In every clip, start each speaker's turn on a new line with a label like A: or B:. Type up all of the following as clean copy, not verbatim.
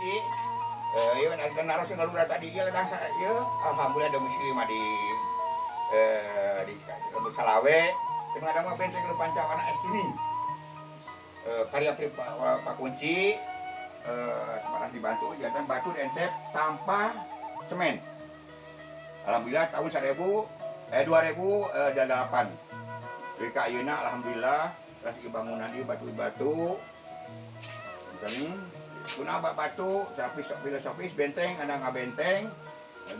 A: Kunci. Ya dan naros yang galuda tadi ya ledang ya alhamdulillah ada muslim di Salawe. Dengan ada mah benteng lu Pancawana Estini. Karya Pak Kunci semarang dibantu jantan batu dientep tanpa semen. Alhamdulillah tahun 2008 dari kayeuna alhamdulillah terus bangunan di batu-batu kan guna batu filosofis benteng ada ngabenteng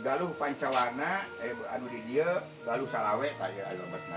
A: galuh Pancawana anu di dieu galuh Salawe tah ieu alebatna.